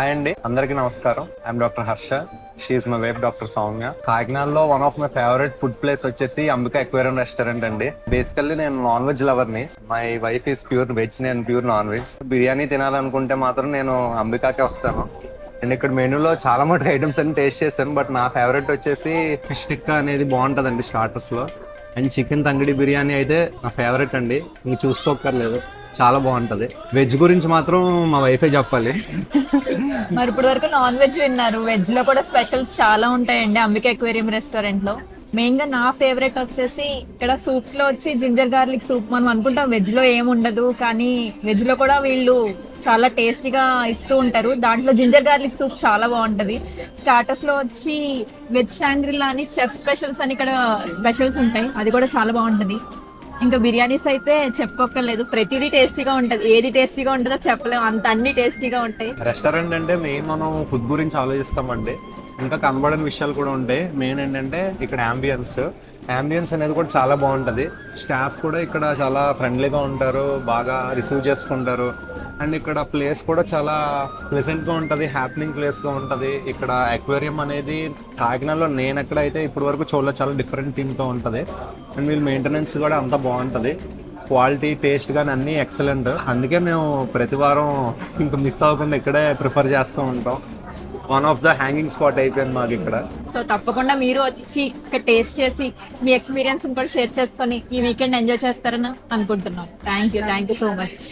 Hi అండి, అందరికీ నమస్కారం. I'm doctor Harsha. She's my wife doctor Soumya. కాకినాడలో one of my favourite food place వచ్చేసి అంబికా అక్వేరియం రెస్టారెంట్ అండి. బేసికల్లీ నేను నాన్ వెజ్ లవర్ ని. My wife is pure veg, నేను ప్యూర్ నాన్ వెజ్. బిర్యానీ తినాలనుకుంటే మాత్రం నేను అంబికాకే వస్తాను. అండ్ ఇక్కడ మెనూలో చాలా మటుకు ఐటమ్స్ అన్ని టేస్ట్ చేశాను, బట్ నా ఫేవరెట్ వచ్చేసి ఫిష్ టిక్కా అనేది బాగుంటుందండి స్టార్టర్స్ లో. అండ్ చికెన్ తంగడి బిర్యానీ అయితే నా ఫేవరెట్ అండి, ఇంక చూసుకోక్కర్లేదు, చాలా బాగుంటది. వెజ్ గురించి మాత్రం మా వైఫే చెప్పాలి. మరి ఇప్పుడు వరకు నాన్ వెజ్ విన్నారు, వెజ్ లో కూడా స్పెషల్స్ చాలా ఉంటాయండి అంబికా అక్వేరియం రెస్టారెంట్ లో. మెయిన్ గా నా ఫేవరెట్ వచ్చేసి ఇక్కడ సూప్స్ లో వచ్చి జింజర్ గార్లిక్ సూప్. మనం అనుకుంటాం వెజ్ లో ఏముండదు, కానీ వెజ్ లో కూడా వీళ్ళు చాలా టేస్టీగా ఇస్తూ ఉంటారు. దాంట్లో జింజర్ గార్లిక్ సూప్ చాలా బాగుంటది. స్టార్టర్స్ లో వచ్చి వెజ్ షాంగ్రిలా అని చెఫ్ స్పెషల్స్ అని ఇక్కడ స్పెషల్స్ ఉంటాయి, అది కూడా చాలా బాగుంటది. ఇంకా బిర్యానీస్ అయితే చెప్పుకోక్కర్లేదు, ప్రతిదీ టేస్టీగా ఉంటది. ఏది టేస్టీగా ఉంటుందో చెప్పలేము, అంత అన్ని టేస్టీగా ఉంటాయి. రెస్టారెంట్ అంటే మెయిన్ మనం ఫుడ్ గురించి ఆలోచిస్తామండి, ఇంకా కనబడని విషయాలు కూడా ఉంటాయి. మెయిన్ ఏంటంటే ఇక్కడ అంబియన్స్ అనేది కూడా చాలా బాగుంటది. స్టాఫ్ కూడా ఇక్కడ చాలా ఫ్రెండ్లీగా ఉంటారు, బాగా రిసీవ్ చేసుకుంటారు. అండ్ ఇక్కడ ప్లేస్ కూడా చాలా ప్లెజెంట్ గా ఉంటది, హ్యాపీనింగ్ ప్లేస్ గా ఉంటది. ఇక్కడ అక్వేరియం అనేది కాకినాడలో నేను ఎక్కడైతే ఇప్పటి వరకు చూడలేదు, చాలా డిఫరెంట్ థీమ్ తో ఉంటది. అండ్ వీళ్ళ మెయింటెనెన్స్ కూడా అంతా బాగుంటది, క్వాలిటీ టేస్ట్ కానీ అన్నీ ఎక్సలెంట్. అందుకే మేము ప్రతి వారం ఇంకా మిస్ అవ్వకుండా ఇక్కడే ప్రిఫర్ చేస్తూ ఉంటాం. One of the hanging spot అయిపోయింది మాకు ఇక్కడ. సో తప్పకుండా మీరు వచ్చి ఇక్కడ టేస్ట్ చేసి మీ ఎక్స్పీరియన్స్ కూడా షేర్ చేసుకొని ఈ వీకెండ్ ఎంజాయ్ చేస్తారని అనుకుంటున్నాం. Thank you so much.